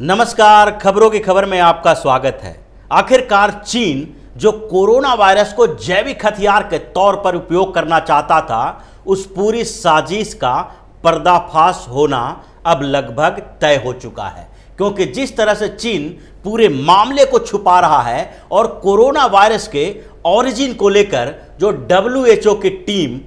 नमस्कार, खबरों की खबर में आपका स्वागत है। आखिरकार चीन जो कोरोना वायरस को जैविक हथियार के तौर पर उपयोग करना चाहता था, उस पूरी साजिश का पर्दाफाश होना अब लगभग तय हो चुका है। क्योंकि जिस तरह से चीन पूरे मामले को छुपा रहा है और कोरोना वायरस के ओरिजिन को लेकर जो WHO की टीम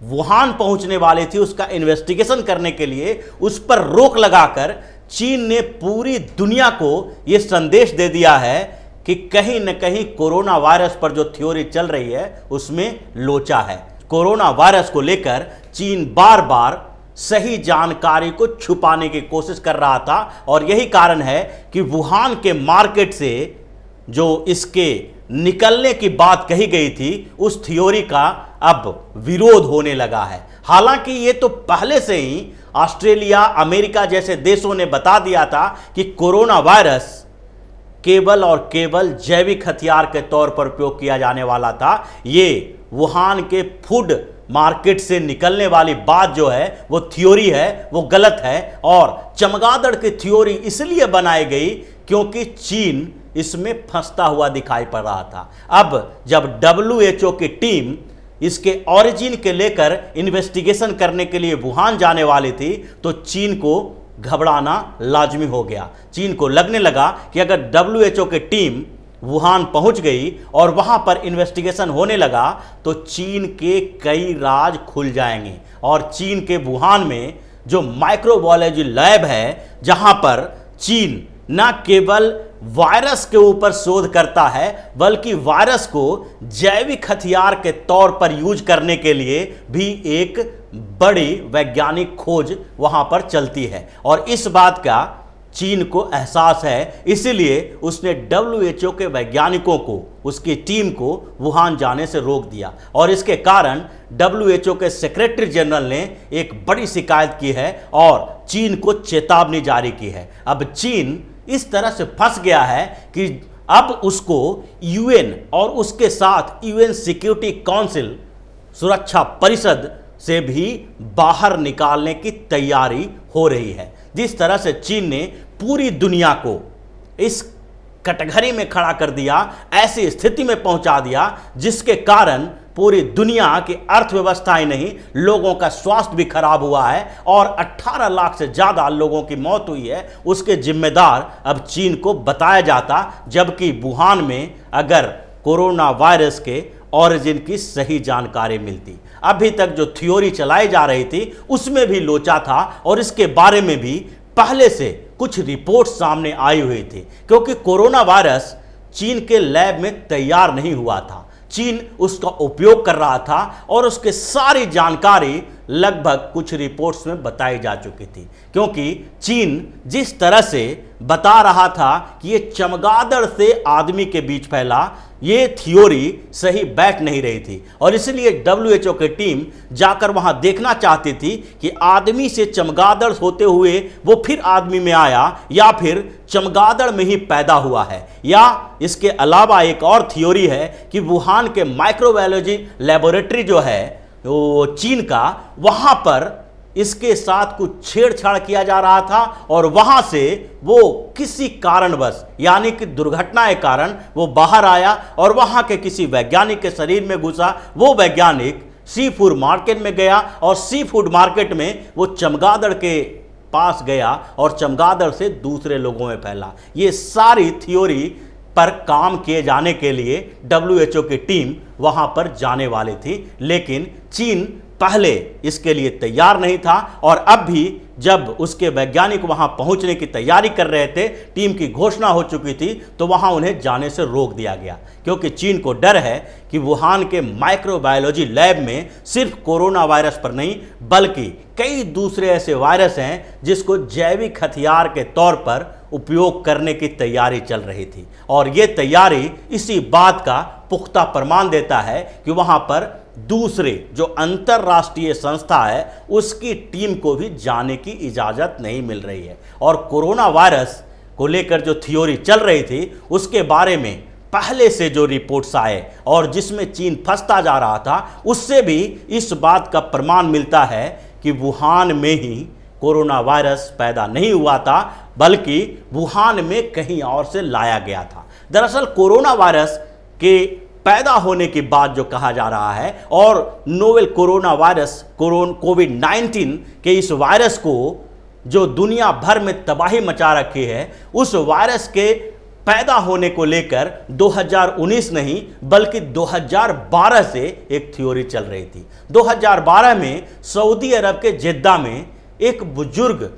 वुहान पहुंचने वाली थी, उसका इन्वेस्टिगेशन करने के लिए उस पर रोक लगाकर चीन ने पूरी दुनिया को यह संदेश दे दिया है कि कहीं न कहीं कोरोना वायरस पर जो थ्योरी चल रही है उसमें लोचा है। कोरोना वायरस को लेकर चीन बार बार सही जानकारी को छुपाने की कोशिश कर रहा था और यही कारण है कि वुहान के मार्केट से जो इसके निकलने की बात कही गई थी, उस थ्योरी का अब विरोध होने लगा है। हालांकि ये तो पहले से ही ऑस्ट्रेलिया, अमेरिका जैसे देशों ने बता दिया था कि कोरोना वायरस केवल और केवल जैविक हथियार के तौर पर उपयोग किया जाने वाला था। ये वुहान के फूड मार्केट से निकलने वाली बात जो है वो थ्योरी है, वो गलत है और चमगादड़ की थ्योरी इसलिए बनाई गई क्योंकि चीन इसमें फंसता हुआ दिखाई पड़ रहा था। अब जब WHO की टीम इसके ओरिजिन के लेकर इन्वेस्टिगेशन करने के लिए वुहान जाने वाली थी, तो चीन को घबराना लाजमी हो गया। चीन को लगने लगा कि अगर WHO की टीम वुहान पहुंच गई और वहां पर इन्वेस्टिगेशन होने लगा तो चीन के कई राज खुल जाएंगे। और चीन के वुहान में जो माइक्रोबायोलॉजी लैब है, जहां पर चीन न केवल वायरस के ऊपर शोध करता है बल्कि वायरस को जैविक हथियार के तौर पर यूज करने के लिए भी एक बड़ी वैज्ञानिक खोज वहां पर चलती है। और इस बात का चीन को एहसास है, इसलिए उसने WHO के वैज्ञानिकों को, उसकी टीम को वुहान जाने से रोक दिया। और इसके कारण WHO के सेक्रेटरी जनरल ने एक बड़ी शिकायत की है और चीन को चेतावनी जारी की है। अब चीन इस तरह से फंस गया है कि अब उसको UN और उसके साथ UN सिक्योरिटी काउंसिल, सुरक्षा परिषद से भी बाहर निकालने की तैयारी हो रही है। जिस तरह से चीन ने पूरी दुनिया को इस कटघरे में खड़ा कर दिया, ऐसी स्थिति में पहुंचा दिया जिसके कारण पूरी दुनिया की अर्थव्यवस्था ही नहीं, लोगों का स्वास्थ्य भी खराब हुआ है और 18 लाख से ज़्यादा लोगों की मौत हुई है। उसके जिम्मेदार अब चीन को बताया जाता, जबकि वुहान में अगर कोरोना वायरस के ओरिजिन की सही जानकारी मिलती। अभी तक जो थ्योरी चलाई जा रही थी उसमें भी लोचा था और इसके बारे में भी पहले से कुछ रिपोर्ट सामने आई हुई थी, क्योंकि कोरोना वायरस चीन के लैब में तैयार नहीं हुआ था। चीन उसका उपयोग कर रहा था और उसके सारी जानकारी लगभग कुछ रिपोर्ट्स में बताई जा चुकी थी। क्योंकि चीन जिस तरह से बता रहा था कि ये चमगादड़ से आदमी के बीच फैला, ये थ्योरी सही बैठ नहीं रही थी और इसलिए WHO की टीम जाकर वहां देखना चाहती थी कि आदमी से चमगादड़ होते हुए वो फिर आदमी में आया या फिर चमगादड़ में ही पैदा हुआ है। या इसके अलावा एक और थ्योरी है कि वुहान के माइक्रोबायोलॉजी लेबोरेटरी जो है वो चीन का, वहां पर इसके साथ कुछ छेड़छाड़ किया जा रहा था और वहां से वो किसी कारणवश, यानी कि दुर्घटना के कारण वो बाहर आया और वहां के किसी वैज्ञानिक के शरीर में घुसा। वो वैज्ञानिक सी फूड मार्केट में गया और सी फूड मार्केट में वो चमगादड़ के पास गया और चमगादड़ से दूसरे लोगों में फैला। ये सारी थ्योरी पर काम किए जाने के लिए WHO की टीम वहां पर जाने वाली थी, लेकिन चीन पहले इसके लिए तैयार नहीं था और अब भी जब उसके वैज्ञानिक वहां पहुंचने की तैयारी कर रहे थे, टीम की घोषणा हो चुकी थी, तो वहां उन्हें जाने से रोक दिया गया। क्योंकि चीन को डर है कि वुहान के माइक्रोबायोलॉजी लैब में सिर्फ कोरोना वायरस पर नहीं बल्कि कई दूसरे ऐसे वायरस हैं जिसको जैविक हथियार के तौर पर उपयोग करने की तैयारी चल रही थी। और ये तैयारी इसी बात का पुख्ता प्रमाण देता है कि वहां पर दूसरे जो अंतरराष्ट्रीय संस्था है उसकी टीम को भी जाने की इजाज़त नहीं मिल रही है। और कोरोना वायरस को लेकर जो थ्योरी चल रही थी उसके बारे में पहले से जो रिपोर्ट्स आए और जिसमें चीन फंसता जा रहा था, उससे भी इस बात का प्रमाण मिलता है कि वुहान में ही कोरोना वायरस पैदा नहीं हुआ था, बल्कि वुहान में कहीं और से लाया गया था। दरअसल कोरोना वायरस के पैदा होने के बाद जो कहा जा रहा है, और नोवेल कोरोना वायरस कोविड-19 के इस वायरस को जो दुनिया भर में तबाही मचा रखी है, उस वायरस के पैदा होने को लेकर 2019 नहीं बल्कि 2012 से एक थ्योरी चल रही थी। 2012 में सऊदी अरब के जिद्दा में एक बुजुर्ग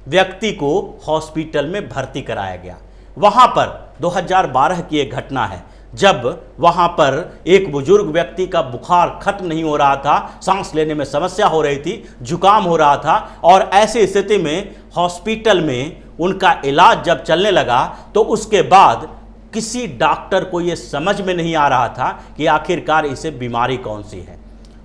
व्यक्ति को हॉस्पिटल में भर्ती कराया गया। वहां पर 2012 की एक घटना है, जब वहां पर एक बुजुर्ग व्यक्ति का बुखार खत्म नहीं हो रहा था, सांस लेने में समस्या हो रही थी, जुकाम हो रहा था, और ऐसी स्थिति में हॉस्पिटल में उनका इलाज जब चलने लगा तो उसके बाद किसी डॉक्टर को यह समझ में नहीं आ रहा था कि आखिरकार इसे बीमारी कौन सी है।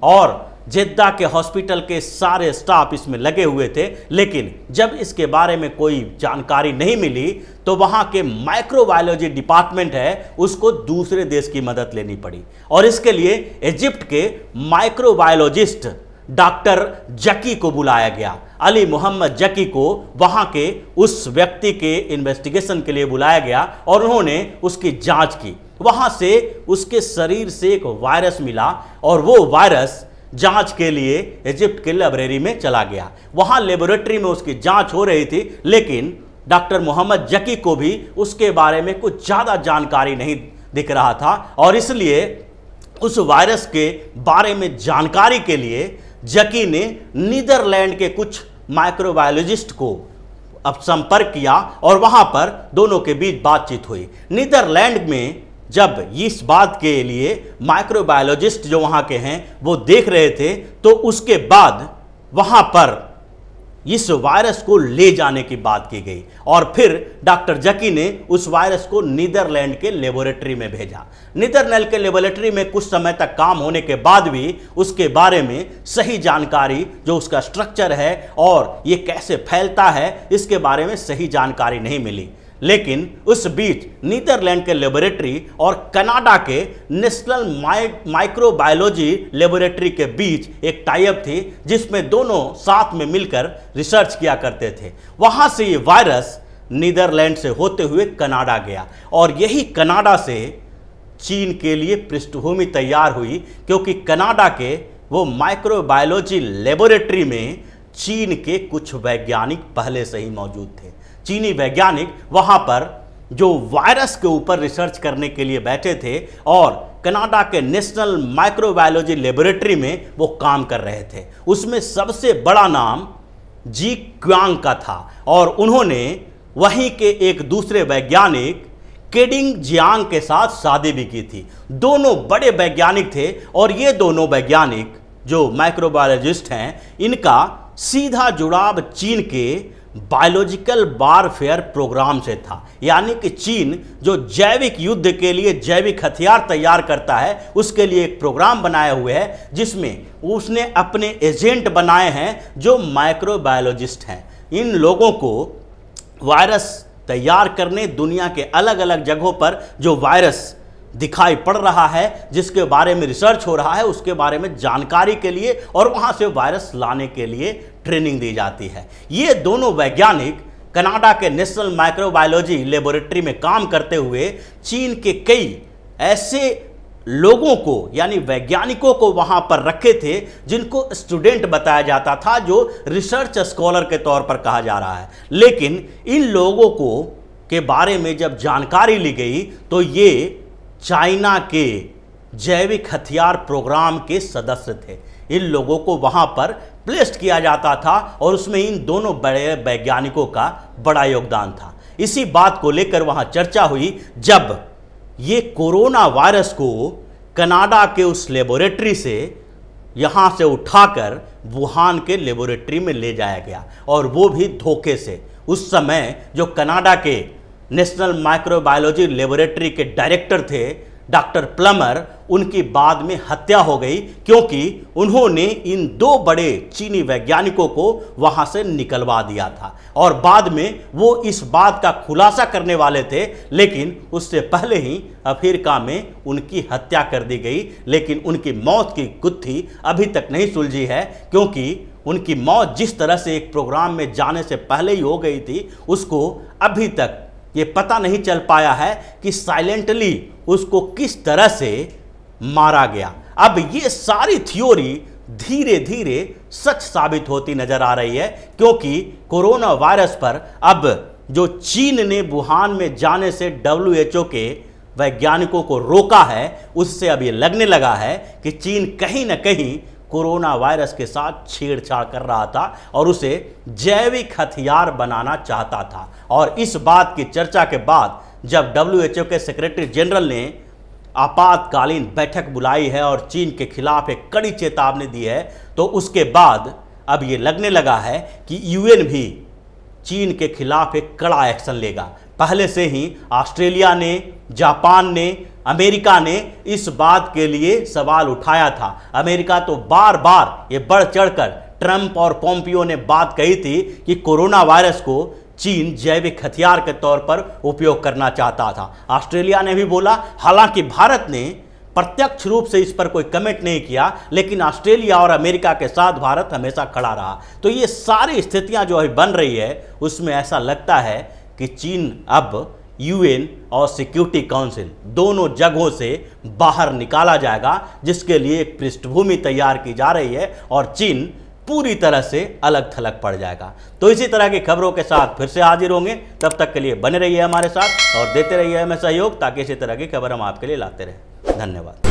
और जिद्दा के हॉस्पिटल के सारे स्टाफ इसमें लगे हुए थे, लेकिन जब इसके बारे में कोई जानकारी नहीं मिली तो वहां के माइक्रोबायोलॉजी डिपार्टमेंट है उसको दूसरे देश की मदद लेनी पड़ी, और इसके लिए इजिप्ट के माइक्रोबायोलॉजिस्ट डॉक्टर जकी को बुलाया गया। अली मोहम्मद जकी को वहां के उस व्यक्ति के इन्वेस्टिगेशन के लिए बुलाया गया और उन्होंने उसकी जांच की। वहां से उसके शरीर से एक वायरस मिला और वो वायरस जांच के लिए इजिप्ट के लाइब्रेरी में चला गया। वहां लेबोरेटरी में उसकी जांच हो रही थी, लेकिन डॉक्टर मोहम्मद जकी को भी उसके बारे में कुछ ज़्यादा जानकारी नहीं दिख रहा था, और इसलिए उस वायरस के बारे में जानकारी के लिए जकी ने नीदरलैंड के कुछ माइक्रोबायोलॉजिस्ट को अब संपर्क किया और वहां पर दोनों के बीच बातचीत हुई। नीदरलैंड में जब इस बात के लिए माइक्रोबायोलॉजिस्ट जो वहां के हैं वो देख रहे थे, तो उसके बाद वहां पर इस वायरस को ले जाने की बात की गई, और फिर डॉक्टर जकी ने उस वायरस को नीदरलैंड के लेबोरेटरी में भेजा। नीदरलैंड के लेबोरेटरी में कुछ समय तक काम होने के बाद भी उसके बारे में सही जानकारी, जो उसका स्ट्रक्चर है और ये कैसे फैलता है, इसके बारे में सही जानकारी नहीं मिली। लेकिन उस बीच नीदरलैंड के लेबोरेटरी और कनाडा के नेशनल माइक्रोबायोलॉजी लेबोरेटरी के बीच एक टाई अप थी, जिसमें दोनों साथ में मिलकर रिसर्च किया करते थे। वहां से ये वायरस नीदरलैंड से होते हुए कनाडा गया, और यही कनाडा से चीन के लिए पृष्ठभूमि तैयार हुई, क्योंकि कनाडा के वो माइक्रोबायोलॉजी लेबोरेटरी में चीन के कुछ वैज्ञानिक पहले से ही मौजूद थे। चीनी वैज्ञानिक वहां पर जो वायरस के ऊपर रिसर्च करने के लिए बैठे थे, और कनाडा के नेशनल माइक्रोबायोलॉजी लेबोरेटरी में वो काम कर रहे थे। उसमें सबसे बड़ा नाम जी क्वांग का था, और उन्होंने वहीं के एक दूसरे वैज्ञानिक केडिंग जियांग के साथ शादी भी की थी। दोनों बड़े वैज्ञानिक थे, और ये दोनों वैज्ञानिक जो माइक्रोबायोलॉजिस्ट हैं, इनका सीधा जुड़ाव चीन के बायोलॉजिकल वारफेयर प्रोग्राम से था। यानी कि चीन जो जैविक युद्ध के लिए जैविक हथियार तैयार करता है, उसके लिए एक प्रोग्राम बनाए हुए है, जिसमें उसने अपने एजेंट बनाए हैं जो माइक्रोबायोलॉजिस्ट हैं। इन लोगों को वायरस तैयार करने, दुनिया के अलग अलग जगहों पर जो वायरस दिखाई पड़ रहा है, जिसके बारे में रिसर्च हो रहा है, उसके बारे में जानकारी के लिए और वहां से वायरस लाने के लिए ट्रेनिंग दी जाती है। ये दोनों वैज्ञानिक कनाडा के नेशनल माइक्रोबायोलॉजी लेबोरेटरी में काम करते हुए चीन के कई ऐसे लोगों को, यानी वैज्ञानिकों को वहां पर रखे थे, जिनको स्टूडेंट बताया जाता था, जो रिसर्च स्कॉलर के तौर पर कहा जा रहा है। लेकिन इन लोगों को के बारे में जब जानकारी ली गई तो ये चाइना के जैविक हथियार प्रोग्राम के सदस्य थे। इन लोगों को वहां पर प्लेस्ड किया जाता था, और उसमें इन दोनों बड़े वैज्ञानिकों का बड़ा योगदान था। इसी बात को लेकर वहां चर्चा हुई जब ये कोरोना वायरस को कनाडा के उस लेबोरेटरी से यहां से उठाकर वुहान के लेबोरेटरी में ले जाया गया, और वो भी धोखे से। उस समय जो कनाडा के नेशनल माइक्रोबायोलॉजी लेबोरेटरी के डायरेक्टर थे डॉक्टर प्लमर, उनकी बाद में हत्या हो गई क्योंकि उन्होंने इन 2 बड़े चीनी वैज्ञानिकों को वहां से निकलवा दिया था और बाद में वो इस बात का खुलासा करने वाले थे, लेकिन उससे पहले ही अफ्रीका में उनकी हत्या कर दी गई। लेकिन उनकी मौत की गुत्थी अभी तक नहीं सुलझी है क्योंकि उनकी मौत जिस तरह से एक प्रोग्राम में जाने से पहले ही हो गई थी, उसको अभी तक ये पता नहीं चल पाया है कि साइलेंटली उसको किस तरह से मारा गया। अब ये सारी थ्योरी धीरे धीरे सच साबित होती नजर आ रही है क्योंकि कोरोना वायरस पर अब जो चीन ने वुहान में जाने से WHO के वैज्ञानिकों को रोका है, उससे अब ये लगने लगा है कि चीन कहीं ना कहीं कोरोना वायरस के साथ छेड़छाड़ कर रहा था और उसे जैविक हथियार बनाना चाहता था। और इस बात की चर्चा के बाद जब WHO के सेक्रेटरी जनरल ने आपातकालीन बैठक बुलाई है और चीन के खिलाफ एक कड़ी चेतावनी दी है, तो उसके बाद अब ये लगने लगा है कि UN भी चीन के खिलाफ एक कड़ा एक्शन लेगा। पहले से ही ऑस्ट्रेलिया ने, जापान ने, अमेरिका ने इस बात के लिए सवाल उठाया था। अमेरिका तो बार बार ये बढ़ चढ़कर ट्रंप और पोम्पियो ने बात कही थी कि कोरोना वायरस को चीन जैविक हथियार के तौर पर उपयोग करना चाहता था। ऑस्ट्रेलिया ने भी बोला, हालांकि भारत ने प्रत्यक्ष रूप से इस पर कोई कमेंट नहीं किया, लेकिन ऑस्ट्रेलिया और अमेरिका के साथ भारत हमेशा खड़ा रहा। तो ये सारी स्थितियां जो अभी बन रही है, उसमें ऐसा लगता है कि चीन अब UN और सिक्योरिटी काउंसिल दोनों जगहों से बाहर निकाला जाएगा, जिसके लिए एक पृष्ठभूमि तैयार की जा रही है और चीन पूरी तरह से अलग थलग पड़ जाएगा। तो इसी तरह की खबरों के साथ फिर से हाजिर होंगे, तब तक के लिए बने रहिए हमारे साथ और देते रहिए हमें सहयोग, ताकि इसी तरह की खबर हम आपके लिए लाते रहें। धन्यवाद।